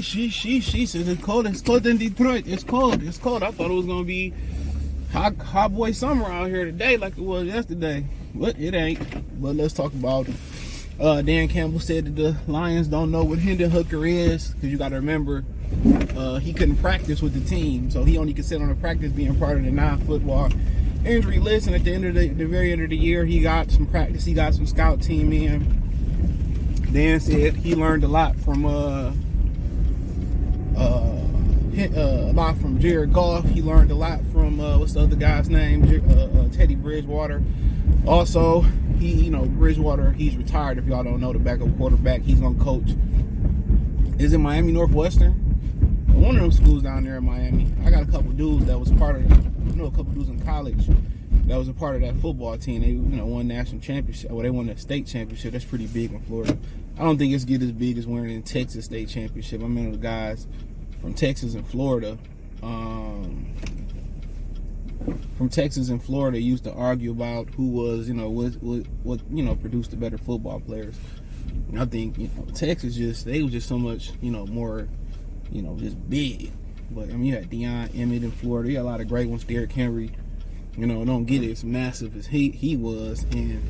She said it's cold. It's cold in Detroit. It's cold. It's cold. I thought it was gonna be hot boy summer out here today, like it was yesterday. But it ain't. But let's talk about it. Dan Campbell said that the Lions don't know what Hendon Hooker is, because you got to remember he couldn't practice with the team, so he only could sit on the practice being part of the non-football injury list. And at the end of the very end of the year, he got some practice. He got some scout team in. Dan said he learned a lot from Jared Goff. He learned a lot from what's the other guy's name? Teddy Bridgewater. Also, Bridgewater, he's retired. If y'all don't know, the backup quarterback, he's gonna coach. Is it Miami Northwestern? One of them schools down there in Miami. I got a couple dudes that was part of, a couple dudes in college that was a part of that football team. They, won national championship. Well, they won the state championship. That's pretty big in Florida. I don't think it's get as big as winning in Texas state championship. I mean, the guys from Texas and Florida. From Texas and Florida used to argue about who was, what produced the better football players. And I think, Texas they was just so much, more, just big. But I mean, you had Deion Emmett in Florida. You had a lot of great ones. Derrick Henry, don't get it as massive as he was in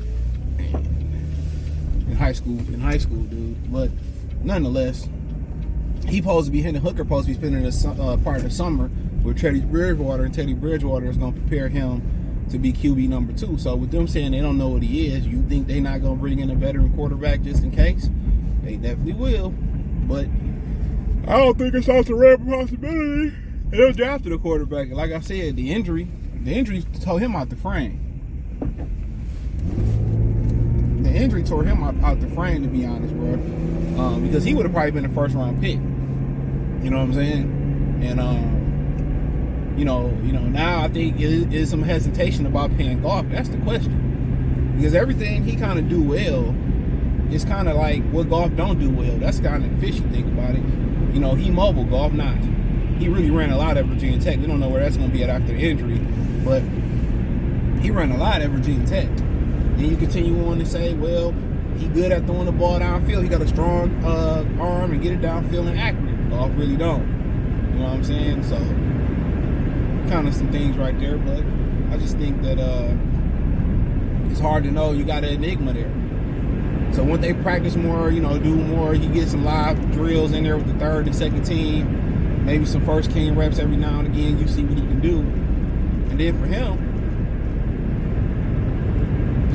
high school. Dude. But nonetheless, Hendon Hooker supposed to be spending part of the summer with Teddy Bridgewater, and Teddy Bridgewater is going to prepare him to be QB number 2. So with them saying they don't know what he is, you think they're not going to bring in a veteran quarterback just in case? They definitely will. But I don't think it's also a rare possibility. They'll draft the quarterback. Like I said, the injury tore him out the frame. The injury tore him out the frame, to be honest, bro. Because he would have probably been a first round pick. You know what I'm saying? And now I think it is some hesitation about paying Goff. That's the question. Because everything he kind of do well is kind of like what Goff don't do well. That's kind of the fishy thing about it. He mobile, Goff not. He really ran a lot at Virginia Tech. We don't know where that's going to be at after the injury, but he ran a lot at Virginia Tech. Then you continue on to say, well, he good at throwing the ball downfield. He got a strong arm and get it downfield and accurate. Goff really don't. You know what I'm saying? So, kind of some things right there, but I just think that it's hard to know. You got an enigma there. So when they practice more, do more, you get some live drills in there with the third and second team, maybe some first team reps every now and again, you see what he can do. And then for him,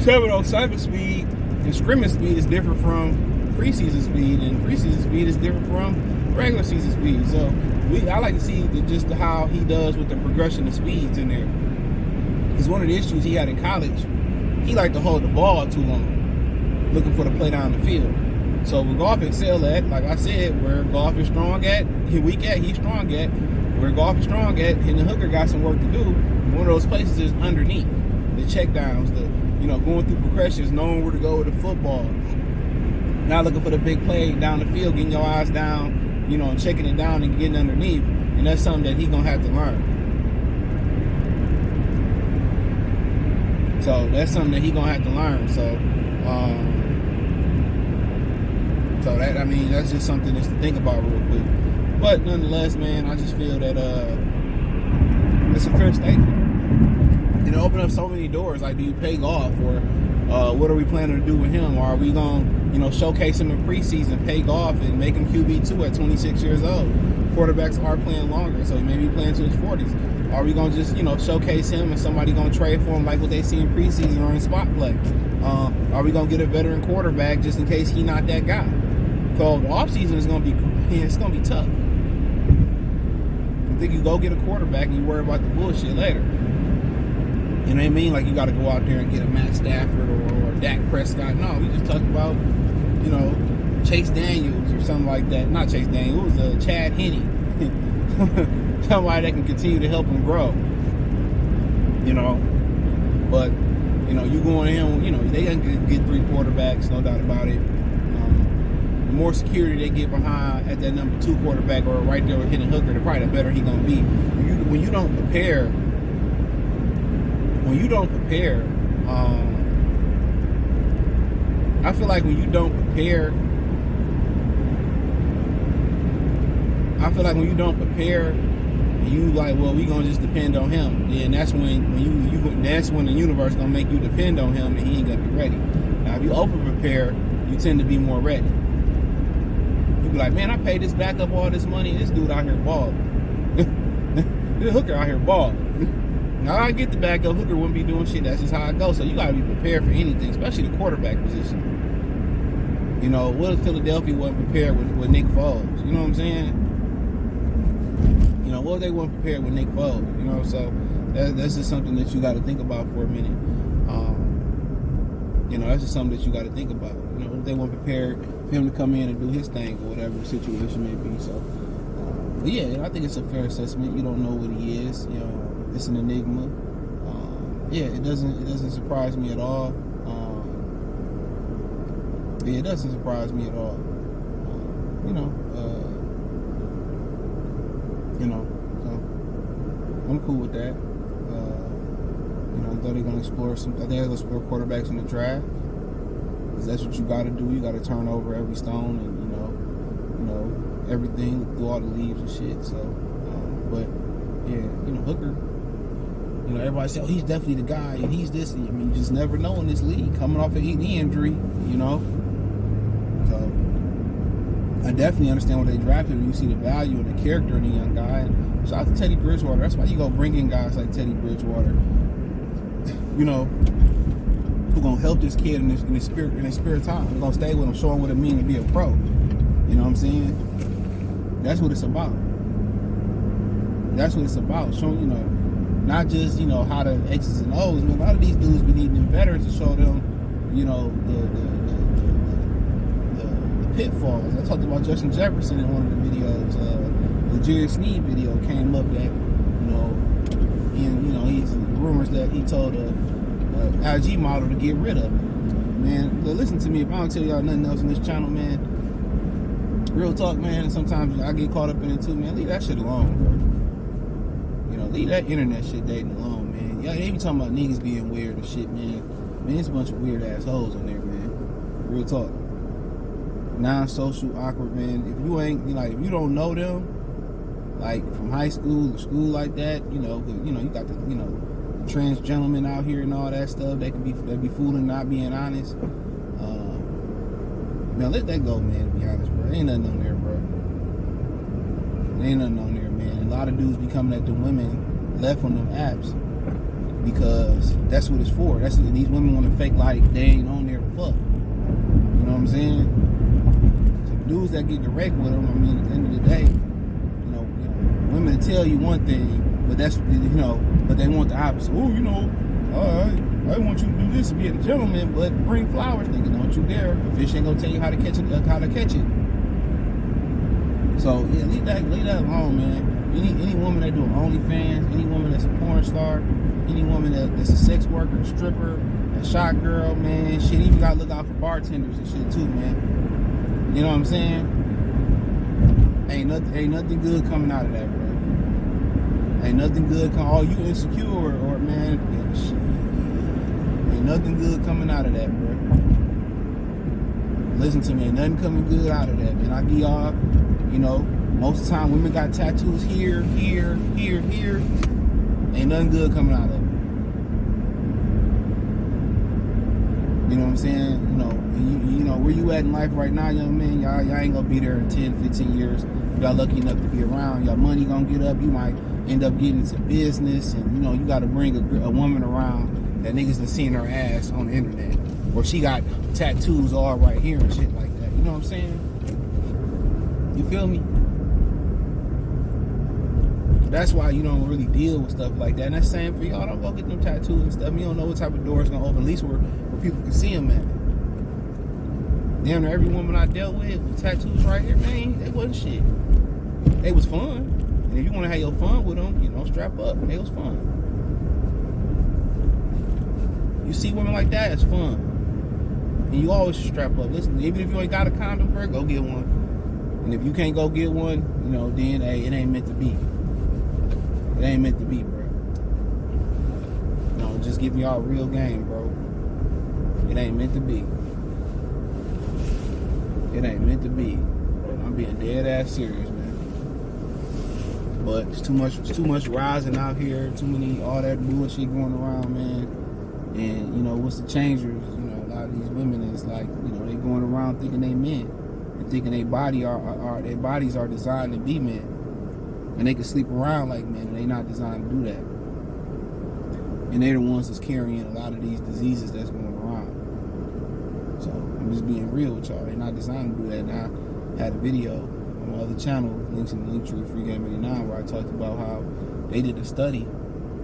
707 speed and scrimmage speed is different from preseason speed, and preseason speed is different from regular season speed. So I like to see just how he does with the progression of speeds in there. Because one of the issues he had in college, he liked to hold the ball too long, looking for the play down the field. So where Goff excel at, like I said, where Goff is strong at, he's strong at. Where Goff is strong at, and the Hooker got some work to do. One of those places is underneath. The check downs, going through progressions, knowing where to go with the football. Not looking for the big play down the field, getting your eyes down, and checking it down and getting underneath. And that's something that he's going to have to learn. So that's something that he's going to have to learn. That's just something just to think about real quick. But nonetheless, man, I just feel that it's a fair statement. And it opened up so many doors. Like, do you pay Goff, or what are we planning to do with him? Or are we going to, showcase him in preseason, pay Goff, and make him QB2 at 26 years old? Quarterbacks are playing longer, so he may be playing to his 40s. Are we going to just, showcase him and somebody going to trade for him like what they see in preseason or in spot play? Are we going to get a veteran quarterback just in case he's not that guy? So the offseason is going to be tough. I think you go get a quarterback and you worry about the bullshit later. You know what I mean? Like, you got to go out there and get a Matt Stafford or Dak Prescott. No, we just talked about, Chase Daniels or something like that. Not Chase Daniels. It was Chad Henne. Somebody that can continue to help him grow. But, you going to him, they can get 3 quarterbacks, no doubt about it. The more security they get behind at that number 2 quarterback or right there with Hendon Hooker, the probably the better he's going to be. When you don't prepare, I feel like when you don't prepare I feel like when you don't prepare, you like, well, we gonna just depend on him. Then that's when you that's when the universe gonna make you depend on him, and he ain't gonna be ready. Now, if you over prepare, you tend to be more ready. You be like, man, I paid this back up all this money. This dude out here balling. This hooker out here balling. Now I get the backup. Hooker wouldn't be doing shit. That's just how it goes. So you gotta be prepared for anything, especially the quarterback position. You know, what if Philadelphia wasn't prepared with Nick Foles? You know what I'm saying? You know, what if they weren't prepared with Nick Foles? You know, so that's just something that you got to think about for a minute. You know, that's just something that you got to think about. You know, if they weren't prepared for him to come in and do his thing or whatever the situation may be. So, but yeah, I think it's a fair assessment. You don't know what he is. You know, it's an enigma. Yeah, it doesn't surprise me at all. Yeah, it doesn't surprise me at all. You know, so I'm cool with that. You know, I thought they're gonna explore I think they're gonna explore quarterbacks in the draft. Because that's what you gotta do. You gotta turn over every stone and you know, everything, through all the leaves and shit. So, but yeah, you know, Hooker. You know, everybody say, oh, he's definitely the guy, and he's this. I mean, you just never know in this league. Coming off an knee injury, you know. So I definitely understand what they drafted. When you see the value and the character in the young guy. And shout out to Teddy Bridgewater. That's why you go bring in guys like Teddy Bridgewater. You know, who gonna help this kid in his spirit time. Who gonna stay with him, show him what it means to be a pro. You know what I'm saying? That's what it's about. That's what it's about. Showing, you know, not just, you know, how the X's and O's. I mean, a lot of these dudes be needing them veterans to show them, you know, the pitfalls. I talked about Justin Jefferson in one of the videos. The Jerry Sneed video came up that, you know, and, you know, he's rumors that he told a IG model to get rid of him. Man, listen to me. If I don't tell y'all nothing else in this channel, man, real talk, man, sometimes I get caught up in it too, man. Leave that shit alone, bro. You know, leave that internet shit dating alone, man. Y'all, they be talking about niggas being weird and shit, man. Man, it's a bunch of weird assholes on there, man. Real talk. Non-social, awkward, man. If you ain't, like, if you don't know them, like, from high school or school like that, you know, you got the, you know, trans gentlemen out here and all that stuff. They be fooling, not being honest. Man, let that go, man, to be honest, bro. Ain't nothing on there, bro. Ain't nothing on there, man. A lot of dudes be coming at the women left on them apps because that's what it's for. That's what these women want to fake like they ain't on there to fuck. You know what I'm saying? So the dudes that get direct with them, I mean, at the end of the day, you know women tell you one thing, but that's, you know, but they want the opposite. Oh, you know, I want you to do this and be a gentleman, but bring flowers, nigga. Don't you dare. The fish ain't gonna tell you how to catch it. So yeah, leave that alone, man. Any woman that doing OnlyFans, any woman that's a porn star, any woman that's a sex worker, a stripper, a shot girl, man, shit, even gotta look out for bartenders and shit too, man. You know what I'm saying? Ain't nothing good coming out of that, bro. Ain't nothing good oh, you insecure or man, yeah, shit. Ain't nothing good coming out of that, bro. Listen to me, ain't nothing coming good out of that, man. I give y'all, you know, most of the time women got tattoos here. Ain't nothing good coming out of it. You know what I'm saying? You know where you at in life right now, young man, y'all ain't gonna be there in 10, 15 years. Y'all lucky enough to be around. Y'all money gonna get up. You might end up getting into business, and you know you got to bring a woman around that niggas done seen her ass on the internet, or she got tattoos all right here and shit like that. You know what I'm saying? You feel me? That's why you don't really deal with stuff like that. And that's the same for y'all. Don't go get them tattoos and stuff. You don't know what type of doors gonna open. At least where people can see them at. Damn, every woman I dealt with tattoos right here, man, they wasn't shit. They was fun. And if you want to have your fun with them, you know, strap up. It was fun. You see women like that, it's fun. And you always should strap up. Listen, even if you ain't got a condom, bro, go get one. And if you can't go get one, you know, then, hey, it ain't meant to be. It ain't meant to be, bro. You know, just giving y'all a real game, bro. It ain't meant to be. It ain't meant to be. I'm being dead ass serious, man. But it's too much rising out here, too many, all that bullshit going around, man. And, you know, what's the changers? You know, a lot of these women is like, you know, they going around thinking they men. And thinking their bodies are designed to be men. And they can sleep around like men, and they not designed to do that. And they're the ones that's carrying a lot of these diseases that's going around. So I'm just being real with y'all. They're not designed to do that. And I had a video on my other channel, links in the link tree, Free Game 89, where I talked about how they did a study.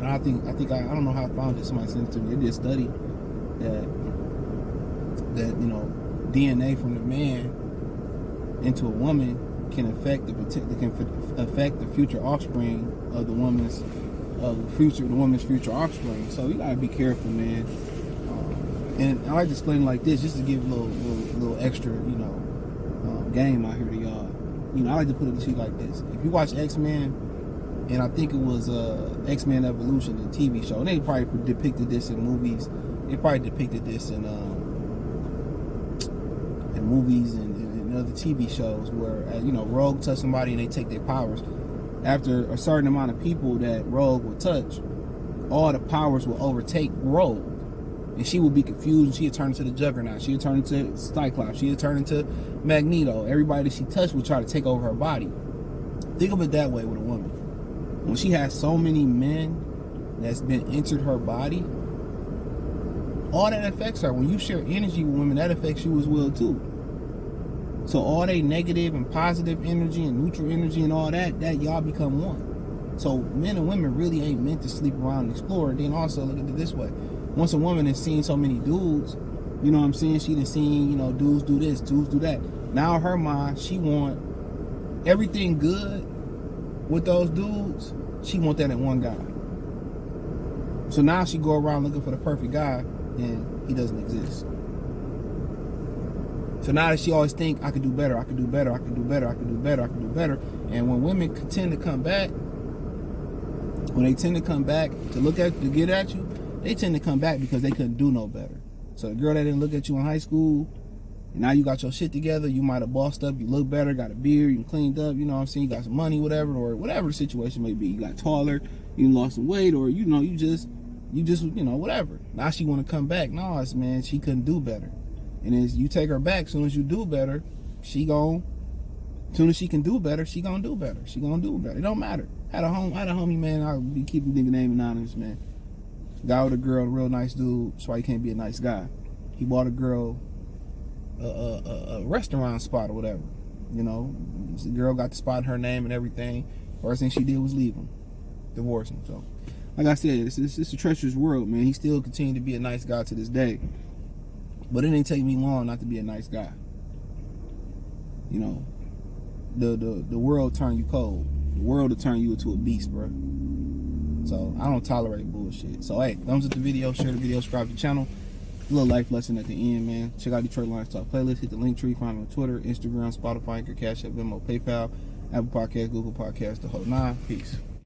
And I don't know how I found it. Somebody sent it to me. They did a study that you know, DNA from the man into a woman can affect the future offspring of the woman's future offspring. So you gotta be careful, man. And I like to explain it like this, just to give a little extra, you know, game out here to y'all. You know, I like to put it to you like this: if you watch X-Men, and I think it was X-Men Evolution, the TV show, and they probably depicted this in movies. They probably depicted this in movies and other TV shows where, you know, Rogue touch somebody and they take their powers. After a certain amount of people that Rogue would touch, all the powers will overtake Rogue. And she would be confused, and she would turn into the Juggernaut. She would turn into Cyclops. She would turn into Magneto. Everybody that she touched would try to take over her body. Think of it that way with a woman. When she has so many men that's been entered her body, all that affects her. When you share energy with women, that affects you as well too. So all they negative and positive energy and neutral energy and all that y'all become one. So men and women really ain't meant to sleep around and explore. And then also look at it this way: once a woman has seen so many dudes, you know what I'm saying, she done seen, you know, dudes do this, dudes do that. Now in her mind, she want everything good with those dudes. She want that in one guy. So now she go around looking for the perfect guy, and he doesn't exist. So now that she always think, I could do better, I could do better, I could do better, I could do better, I could do better. And when women tend to come back, when they tend to come back to get at you, they tend to come back because they couldn't do no better. So the girl that didn't look at you in high school, and now you got your shit together, you might have bossed up, you look better, got a beard, you cleaned up, you know what I'm saying, you got some money, whatever, or whatever the situation may be. You got taller, you lost some weight, or you know, you just, you know, whatever. Now she want to come back. No, it's, man, she couldn't do better. And as you take her back, as soon as you do better, as soon as she can do better, she gonna do better. She gonna do better. It don't matter. Had a homie, man, I'll be keeping nigga name anonymous, man. Guy with a girl, a real nice dude. That's why he can't be a nice guy. He bought a girl a restaurant spot or whatever. You know, the girl got the spot in her name and everything. First thing she did was leave him, divorce him. So, like I said, it's a treacherous world, man. He still continued to be a nice guy to this day. But it didn't take me long not to be a nice guy. You know, the world turn you cold. The world will turn you into a beast, bro. So I don't tolerate bullshit. So hey, thumbs up the video, share the video, subscribe to the channel. A little life lesson at the end, man. Check out Detroit Lions Talk playlist. Hit the link tree. Find me on Twitter, Instagram, Spotify, Anchor, Cash App, Venmo, PayPal, Apple Podcasts, Google Podcasts, the whole nine. Peace.